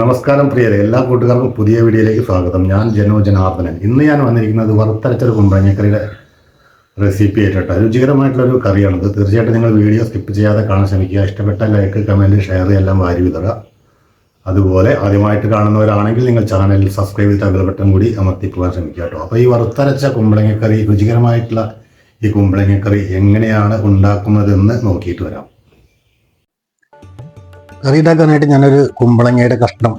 നമസ്കാരം പ്രിയരെ, എല്ലാ കൂട്ടുകാർക്കും പുതിയ വീഡിയോയിലേക്ക് സ്വാഗതം. ഞാൻ ജനോ ജനാർദ്ദനൻ. ഇന്ന് ഞാൻ വന്നിരിക്കുന്നത് വറുത്തരച്ചൊരു കുമ്പളങ്ങക്കറിയുടെ റെസിപ്പി ആയിട്ടോ. രുചികരമായിട്ടുള്ളൊരു കറിയാണിത്. തീർച്ചയായിട്ടും നിങ്ങൾ വീഡിയോ സ്കിപ്പ് ചെയ്യാതെ കാണാൻ ശ്രമിക്കുക. ഇഷ്ടപ്പെട്ട ലൈക്ക്, കമൻറ്റ്, ഷെയർ എല്ലാം വാരി വിതറുക. അതുപോലെ ആദ്യമായിട്ട് കാണുന്നവരാണെങ്കിൽ നിങ്ങൾ ചാനലിൽ സബ്സ്ക്രൈബ് ചെയ്ത് ബെൽ ബട്ടൺ കൂടി അമർത്തി പോകാൻ ശ്രമിക്കുക കേട്ടോ. അപ്പോൾ ഈ വറുത്തരച്ച കുമ്പളങ്ങക്കറി, രുചികരമായിട്ടുള്ള ഈ കുമ്പളങ്ങക്കറി എങ്ങനെയാണ് ഉണ്ടാക്കുന്നതെന്ന് നോക്കിയിട്ട് വരാം. കറി ഉണ്ടാക്കാനായിട്ട് ഞാനൊരു കുമ്പളങ്ങയുടെ കഷ്ണം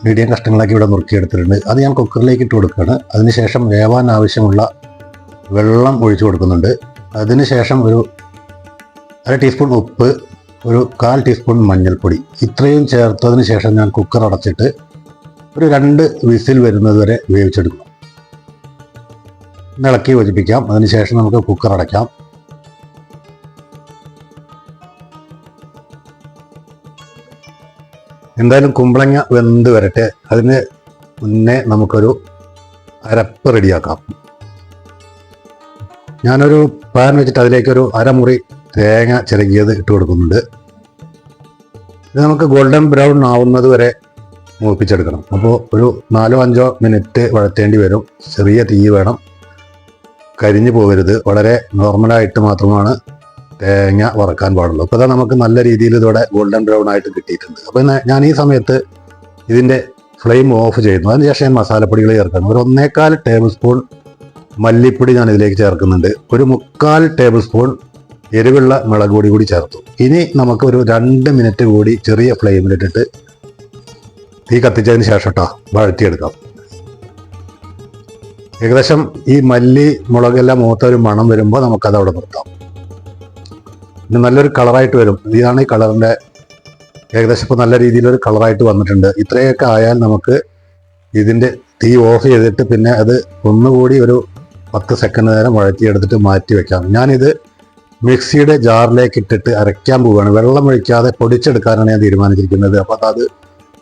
മീഡിയം കഷ്ണങ്ങളാക്കി ഇവിടെ നുറുക്കിയെടുത്തിട്ടുണ്ട്. അത് ഞാൻ കുക്കറിലേക്ക് ഇട്ട് കൊടുക്കുകയാണ്. അതിനുശേഷം വേവാൻ ആവശ്യമുള്ള വെള്ളം ഒഴിച്ചു കൊടുക്കുന്നുണ്ട്. അതിനുശേഷം ഒരു 1/2 ടീസ്പൂൺ ഉപ്പ്, ഒരു 1/4 ടീസ്പൂൺ മഞ്ഞൾപ്പൊടി, ഇത്രയും ചേർത്തതിന് ശേഷം ഞാൻ കുക്കർ അടച്ചിട്ട് ഒരു 2 വിസിൽ വരുന്നത് വരെ വേവിച്ചെടുക്കും. ഇളക്കി യോജിപ്പിക്കാം. അതിനുശേഷം നമുക്ക് കുക്കർ അടയ്ക്കാം. എന്തായാലും കുമ്പളങ്ങ വെന്ത് വരട്ടെ. അതിന് മുന്നേ നമുക്കൊരു അരപ്പ് റെഡിയാക്കാം. ഞാനൊരു പാൻ വെച്ചിട്ട് അതിലേക്കൊരു അരമുറി തേങ്ങ ചിരകിയത് ഇട്ട് കൊടുക്കുന്നുണ്ട്. ഇത് നമുക്ക് ഗോൾഡൻ ബ്രൗൺ ആവുന്നത് വരെ മൂപ്പിച്ചെടുക്കണം. അപ്പോൾ ഒരു 4-5 മിനിറ്റ് വഴറ്റേണ്ടി വരും. ചെറിയ തീ വേണം, കരിഞ്ഞു പോകരുത്. വളരെ നോർമലായിട്ട് മാത്രമാണ് തേങ്ങ വറക്കാൻ പാടുള്ളൂ. അപ്പോൾ അതാ നമുക്ക് നല്ല രീതിയിൽ ഇതോടെ ഗോൾഡൻ ബ്രൗൺ ആയിട്ട് കിട്ടിയിട്ടുണ്ട്. അപ്പോൾ ഞാൻ ഈ സമയത്ത് ഇതിൻ്റെ ഫ്ലെയിം ഓഫ് ചെയ്യുന്നു. അതിനുശേഷം ഞാൻ മസാലപ്പൊടികൾ ചേർക്കണം. ഒരു 1/4 ടേബിൾ സ്പൂൺ മല്ലിപ്പൊടി ഞാൻ ഇതിലേക്ക് ചേർക്കുന്നുണ്ട്. ഒരു 3/4 ടേബിൾ സ്പൂൺ എരിവുള്ള മുളക് പൊടി കൂടി ചേർത്തു. ഇനി നമുക്ക് ഒരു 2 മിനിറ്റ് കൂടി ചെറിയ ഫ്ലെയിമിലിട്ടിട്ട് തീ കത്തിച്ചതിന് ശേഷം വഴറ്റിയെടുക്കാം. ഏകദേശം ഈ മല്ലി മുളകെല്ലാം മൂത്ത ഒരു മണം വരുമ്പോൾ നമുക്കത് അവിടെ നിർത്താം. പിന്നെ നല്ലൊരു കളറായിട്ട് വരും. ഇതാണ് ഈ കളറിൻ്റെ ഏകദേശം ഇപ്പോൾ നല്ല രീതിയിലൊരു കളറായിട്ട് വന്നിട്ടുണ്ട്. ഇത്രയൊക്കെ ആയാൽ നമുക്ക് ഇതിൻ്റെ തീ ഓഫ് ചെയ്തിട്ട് പിന്നെ അത് ഒന്നുകൂടി ഒരു 10 സെക്കൻഡ് നേരം വഴറ്റിയെടുത്തിട്ട് മാറ്റി വെക്കാം. ഞാനിത് മിക്സിയുടെ ജാറിലേക്ക് ഇട്ടിട്ട് അരയ്ക്കാൻ പോവുകയാണ്. വെള്ളം ഒഴിക്കാതെ പൊടിച്ചെടുക്കാനാണ് ഞാൻ തീരുമാനിച്ചിരിക്കുന്നത്. അപ്പോൾ അത്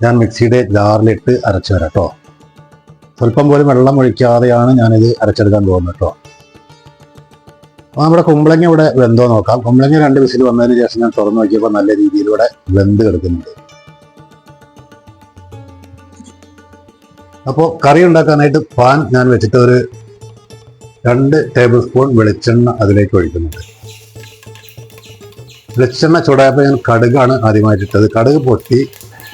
ഞാൻ മിക്സിയുടെ ജാറിലിട്ട് അരച്ചു വരാം കേട്ടോ. സ്വല്പം പോലും വെള്ളം ഒഴിക്കാതെയാണ് ഞാനിത് അരച്ചെടുക്കാൻ പോകുന്നത് കേട്ടോ. അപ്പോൾ നമ്മുടെ കുമ്പളങ്ങ ഇവിടെ വെന്തോ നോക്കാം. കുമ്പളങ്ങ 2 വിസിൽ വന്നതിന് ശേഷം ഞാൻ തുറന്നു നോക്കിയപ്പോൾ നല്ല രീതിയിൽ ഇവിടെ വെന്ത് കിടക്കുന്നുണ്ട്. അപ്പോൾ കറി ഉണ്ടാക്കാനായിട്ട് പാൻ ഞാൻ വെച്ചിട്ട് ഒരു 2 ടേബിൾ സ്പൂൺ വെളിച്ചെണ്ണ അതിലേക്ക് ഒഴിക്കുന്നുണ്ട്. വെളിച്ചെണ്ണ ചൂടായപ്പോൾ ഞാൻ കടുകാണ് ആദ്യമായിട്ടിട്ടത്. കടുക് പൊട്ടി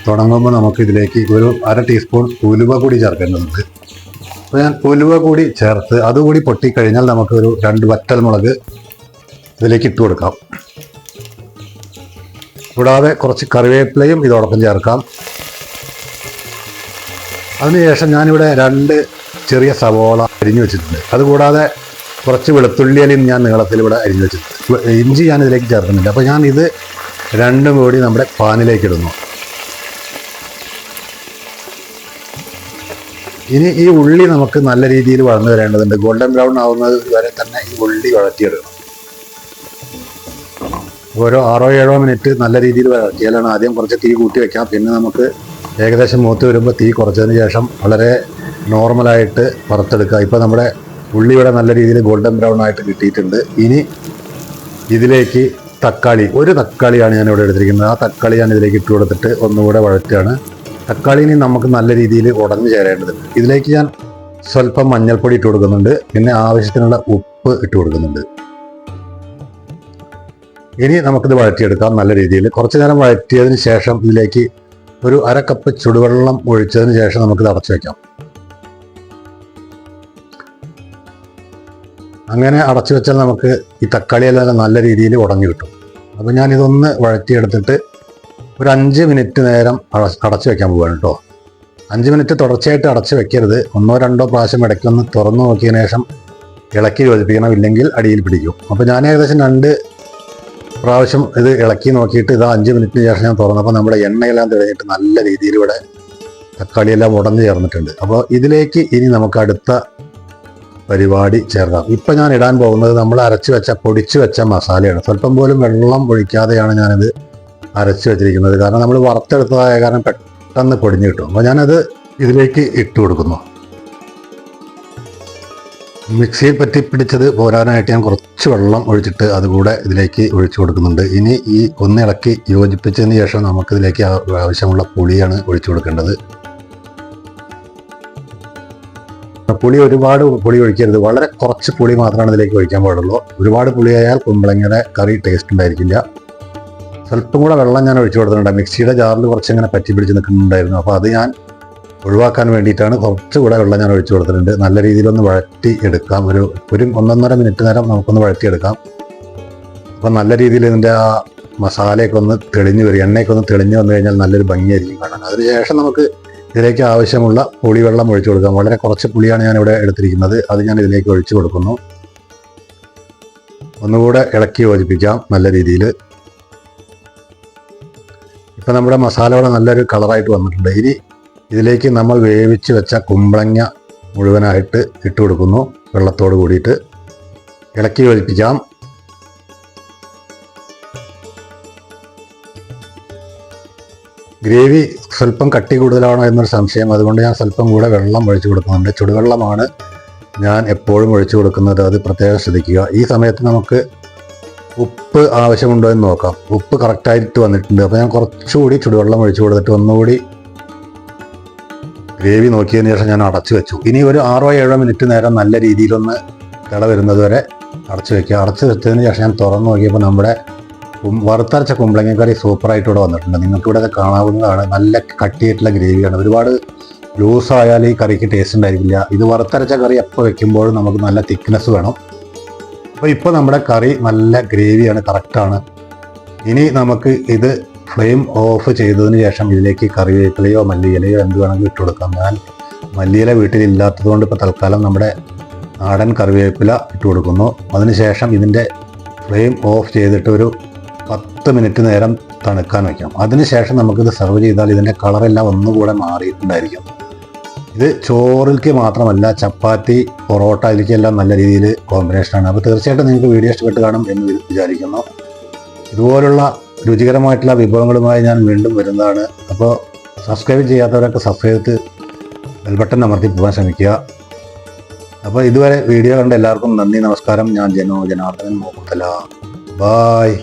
തുടങ്ങുമ്പോൾ നമുക്ക് ഇതിലേക്ക് ഒരു 1/2 ടീസ്പൂൺ ഉലുവ കൂടി ചേർക്കേണ്ടതുണ്ട്. അപ്പോൾ ഞാൻ ഉലുവ കൂടി ചേർത്ത് അതുകൂടി പൊട്ടിക്കഴിഞ്ഞാൽ നമുക്ക് ഒരു 2 വറ്റൽമുളക് ഇതിലേക്ക് ഇട്ട് കൊടുക്കാം. കൂടാതെ കുറച്ച് കറിവേപ്പിലയും ഇതോടൊപ്പം ചേർക്കാം. അതിനുശേഷം ഞാനിവിടെ 2 ചെറിയ സവോള അരിഞ്ഞു വെച്ചിട്ടുണ്ട്. അതുകൂടാതെ കുറച്ച് വെളുത്തുള്ളിയിലും ഞാൻ നീളത്തിൽ ഇവിടെ അരിഞ്ഞു വെച്ചിട്ടുണ്ട്. ഇഞ്ചി ഞാൻ ഇതിലേക്ക് ചേർക്കുന്നില്ല. അപ്പോൾ ഞാൻ ഇത് രണ്ടും കൂടി നമ്മുടെ പാനിലേക്ക് ഇടുന്നു. ഇനി ഈ ഉള്ളി നമുക്ക് നല്ല രീതിയിൽ വഴന്നു വരേണ്ടതുണ്ട്. ഗോൾഡൻ ബ്രൗൺ ആവുന്നത് വരെ തന്നെ ഈ ഉള്ളി വഴറ്റിയെടുക്കണം. ഓരോ 6-7 മിനിറ്റ് നല്ല രീതിയിൽ വഴറ്റിയാലാണ്. ആദ്യം കുറച്ച് തീ കൂട്ടി വെക്കാം. പിന്നെ നമുക്ക് ഏകദേശം മൂത്ത് വരുമ്പോൾ തീ കുറച്ചതിന് ശേഷം വളരെ നോർമലായിട്ട് വറുത്തെടുക്കുക. ഇപ്പോൾ നമ്മുടെ ഉള്ളി ഇവിടെ നല്ല രീതിയിൽ ഗോൾഡൻ ബ്രൗൺ ആയിട്ട് കിട്ടിയിട്ടുണ്ട്. ഇനി ഇതിലേക്ക് തക്കാളി, ഒരു തക്കാളിയാണ് ഞാൻ ഇവിടെ എടുത്തിരിക്കുന്നത്. ആ തക്കാളി ഞാൻ ഇതിലേക്ക് ഇട്ട് കൊടുത്തിട്ട് ഒന്നുകൂടെ വഴറ്റുകയാണ്. തക്കാളിനി നമുക്ക് നല്ല രീതിയിൽ ഉടഞ്ഞു ചേരേണ്ടതുണ്ട്. ഇതിലേക്ക് ഞാൻ സ്വല്പം മഞ്ഞൾപ്പൊടി ഇട്ട് കൊടുക്കുന്നുണ്ട്. പിന്നെ ആവശ്യത്തിനുള്ള ഉപ്പ് ഇട്ട് കൊടുക്കുന്നുണ്ട്. ഇനി നമുക്കിത് വഴറ്റിയെടുക്കാം നല്ല രീതിയിൽ. കുറച്ചു നേരം വഴറ്റിയതിന് ശേഷം ഇതിലേക്ക് ഒരു 1/2 കപ്പ് ചുടുവെള്ളം ഒഴിച്ചതിന് ശേഷം നമുക്കിത് അടച്ചു വയ്ക്കാം. അങ്ങനെ അടച്ചു വെച്ചാൽ നമുക്ക് ഈ തക്കാളിയെല്ലാം നല്ല രീതിയിൽ ഉടഞ്ഞു കിട്ടും. അപ്പോൾ ഞാനിതൊന്ന് വഴറ്റിയെടുത്തിട്ട് ഒരു 5 മിനിറ്റ് നേരം അടച്ചു വെക്കാൻ പോവുകയാണ് കേട്ടോ. 5 മിനിറ്റ് തുടർച്ചയായിട്ട് അടച്ചു വെക്കരുത്. 1-2 പ്രാവശ്യം ഇടയ്ക്കൊന്ന് തുറന്നു നോക്കിയതിന് ശേഷം ഇളക്കി യോജിപ്പിക്കണം, ഇല്ലെങ്കിൽ അടിയിൽ പിടിക്കും. അപ്പോൾ ഞാൻ ഏകദേശം 2 പ്രാവശ്യം ഇത് ഇളക്കി നോക്കിയിട്ട് ഇത് 5 മിനിറ്റിന് ശേഷം ഞാൻ തുറന്നപ്പോൾ നമ്മുടെ എണ്ണയെല്ലാം തെളിഞ്ഞിട്ട് നല്ല രീതിയിൽ ഇവിടെ തക്കാളിയെല്ലാം ഉടഞ്ഞു ചേർന്നിട്ടുണ്ട്. അപ്പോൾ ഇതിലേക്ക് ഇനി നമുക്ക് അടുത്ത പരിപാടി ചേർക്കാം. ഇപ്പം ഞാൻ ഇടാൻ പോകുന്നത് നമ്മൾ പൊടിച്ചു വെച്ച മസാലയാണ്. സ്വല്പം പോലും വെള്ളം ഒഴിക്കാതെയാണ് ഞാനിത് അരച്ചു വെച്ചിരിക്കുന്നത്. കാരണം നമ്മൾ വറുത്തെടുത്തതായ കാരണം പെട്ടെന്ന് പൊടിഞ്ഞു കിട്ടും. അപ്പോൾ ഞാനത് ഇതിലേക്ക് ഇട്ട് കൊടുക്കുന്നു. മിക്സിയിൽ പറ്റി പിടിച്ചത് പോരാനായിട്ട് ഞാൻ കുറച്ച് വെള്ളം ഒഴിച്ചിട്ട് അതുകൂടെ ഇതിലേക്ക് ഒഴിച്ചു കൊടുക്കുന്നുണ്ട്. ഇനി ഈ ഒന്ന് ഇളക്കി യോജിപ്പിച്ചതിന് ശേഷം നമുക്കിതിലേക്ക് ആവശ്യമുള്ള പുളിയാണ് ഒഴിച്ചു കൊടുക്കേണ്ടത്. പുളി ഒരുപാട് പുളി ഒഴിക്കരുത്, വളരെ കുറച്ച് പുളി മാത്രമാണ് ഇതിലേക്ക് ഒഴിക്കാൻ പാടുള്ളൂ. ഒരുപാട് പുളിയായാൽ കുമ്പളങ്ങയുടെ കറി ടേസ്റ്റ് ഉണ്ടായിരിക്കില്ല. സ്വല്പം കൂടെ വെള്ളം ഞാൻ ഒഴിച്ചു കൊടുത്തിട്ടുണ്ട്. മിക്സിയുടെ ജാറിൽ കുറച്ചിങ്ങനെ പറ്റി പിടിച്ച് നിൽക്കുന്നുണ്ടായിരുന്നു. അപ്പോൾ അത് ഞാൻ ഒഴിവാക്കാൻ വേണ്ടിയിട്ടാണ് കുറച്ചുകൂടെ വെള്ളം ഞാൻ ഒഴിച്ചു കൊടുത്തിട്ടുണ്ട്. നല്ല രീതിയിലൊന്ന് വഴറ്റി എടുക്കാം. ഒരു 1-1.5 മിനിറ്റ് നേരം നമുക്കൊന്ന് വഴറ്റിയെടുക്കാം. അപ്പം നല്ല രീതിയിൽ ഇതിൻ്റെ ആ മസാലയൊക്കെ ഒന്ന് തെളിഞ്ഞ് വരും, എണ്ണയൊക്കെ ഒന്ന് തെളിഞ്ഞ് വന്നു കഴിഞ്ഞാൽ നല്ലൊരു ഭംഗിയായിരിക്കും കാണാൻ. അതിനുശേഷം നമുക്ക് ഇതിലേക്ക് ആവശ്യമുള്ള പുളിവെള്ളം ഒഴിച്ചു കൊടുക്കാം. വളരെ കുറച്ച് പുളിയാണ് ഞാനിവിടെ എടുത്തിരിക്കുന്നത്. അത് ഞാൻ ഇതിലേക്ക് ഒഴിച്ചു കൊടുക്കുന്നു. ഒന്നുകൂടെ ഇളക്കി യോജിപ്പിക്കാം നല്ല രീതിയിൽ. ഇപ്പം നമ്മുടെ മസാലയുടെ നല്ലൊരു കളറായിട്ട് വന്നിട്ടുണ്ട്. ഇനി ഇതിലേക്ക് നമ്മൾ വേവിച്ച് വെച്ച കുമ്പളങ്ങ മുഴുവനായിട്ട് ഇട്ട് കൊടുക്കുന്നു. വെള്ളത്തോട് കൂടിയിട്ട് ഇളക്കി യോജിപ്പിക്കാം. ഗ്രേവി സ്വല്പം കട്ടി കൂടുതലാണോ എന്നൊരു സംശയം, അതുകൊണ്ട് ഞാൻ സ്വല്പം കൂടെ വെള്ളം ഒഴിച്ചു കൊടുക്കുന്നുണ്ട്. ചുടുവെള്ളമാണ് ഞാൻ എപ്പോഴും ഒഴിച്ചു കൊടുക്കുന്നത്, അത് പ്രത്യേകം ശ്രദ്ധിക്കുക. ഈ സമയത്ത് നമുക്ക് ഉപ്പ് ആവശ്യമുണ്ടോ എന്ന് നോക്കാം. ഉപ്പ് കറക്റ്റായിട്ട് വന്നിട്ടുണ്ട്. അപ്പോൾ ഞാൻ കുറച്ചുകൂടി ചുടുവെള്ളം ഒഴിച്ചു കൊടുത്തിട്ട് ഒന്നുകൂടി ഗ്രേവി നോക്കിയതിന് ശേഷം ഞാൻ അടച്ചു വെച്ചു. ഇനി ഒരു 6-7 മിനിറ്റ് നേരം നല്ല രീതിയിലൊന്ന് തിള വരുന്നത് വരെ അടച്ചു വെക്കുക. അടച്ചു വെച്ചതിന് ശേഷം ഞാൻ തുറന്നു നോക്കിയപ്പോൾ നമ്മുടെ വറുത്തരച്ച കുമ്പളങ്ങ കറി സൂപ്പറായിട്ട് ഇവിടെ വന്നിട്ടുണ്ട്. നിങ്ങൾക്ക് ഇവിടെ കാണാവുന്നതാണ്. നല്ല കട്ടിയായിട്ടുള്ള ഗ്രേവിയാണ്. ഒരുപാട് ലൂസായാൽ ഈ കറിക്ക് ടേസ്റ്റ് ഉണ്ടായിരിക്കില്ല. ഇത് വറുത്തരച്ച കറി എപ്പോൾ വെക്കുമ്പോഴും നമുക്ക് നല്ല തിക്നെസ് വേണം. അപ്പോൾ ഇപ്പോൾ നമ്മുടെ കറി നല്ല ഗ്രേവിയാണ്, കറക്റ്റാണ്. ഇനി നമുക്ക് ഇത് ഫ്ലെയിം ഓഫ് ചെയ്തതിന് ശേഷം ഇതിലേക്ക് കറിവേപ്പിലയോ മല്ലിയിലയോ എന്ത് വേണമെങ്കിലും ഇട്ട് കൊടുക്കാം. ഞാൻ മല്ലിയില വീട്ടിലില്ലാത്തതുകൊണ്ട് ഇപ്പോൾ തൽക്കാലം നമ്മുടെ നാടൻ കറിവേപ്പില ഇട്ട് കൊടുക്കുന്നു. അതിനുശേഷം ഇതിൻ്റെ ഫ്ലെയിം ഓഫ് ചെയ്തിട്ട് ഒരു 10 മിനിറ്റ് നേരം തണുക്കാൻ വയ്ക്കാം. അതിനുശേഷം നമുക്കിത് സെർവ് ചെയ്താൽ ഇതിൻ്റെ കളറെല്ലാം ഒന്നുകൂടെ മാറിയിട്ടുണ്ടായിരിക്കും. ഇത് ചോറിലേക്ക് മാത്രമല്ല, ചപ്പാത്തി, പൊറോട്ട, ഇതിലേക്കെല്ലാം നല്ല രീതിയിൽ കോമ്പിനേഷനാണ്. അപ്പോൾ തീർച്ചയായിട്ടും നിങ്ങൾക്ക് വീഡിയോ ഇഷ്ടപ്പെട്ട് കാണും എന്ന് വിചാരിക്കുന്നു. ഇതുപോലുള്ള രുചികരമായിട്ടുള്ള വിഭവങ്ങളുമായി ഞാൻ വീണ്ടും വരുന്നതാണ്. അപ്പോൾ സബ്സ്ക്രൈബ് ചെയ്യാത്തവരൊക്കെ സബ്സ്ക്രൈബ് ചെയ്ത് ബെൽ ബട്ടൺ അമർത്തി പോകാൻ ശ്രമിക്കുക. അപ്പോൾ ഇതുവരെ വീഡിയോ കണ്ട എല്ലാവർക്കും നന്ദി, നമസ്കാരം. ഞാൻ ജനാർദ്ദനൻ മോക്കുത്തല. ബായ്.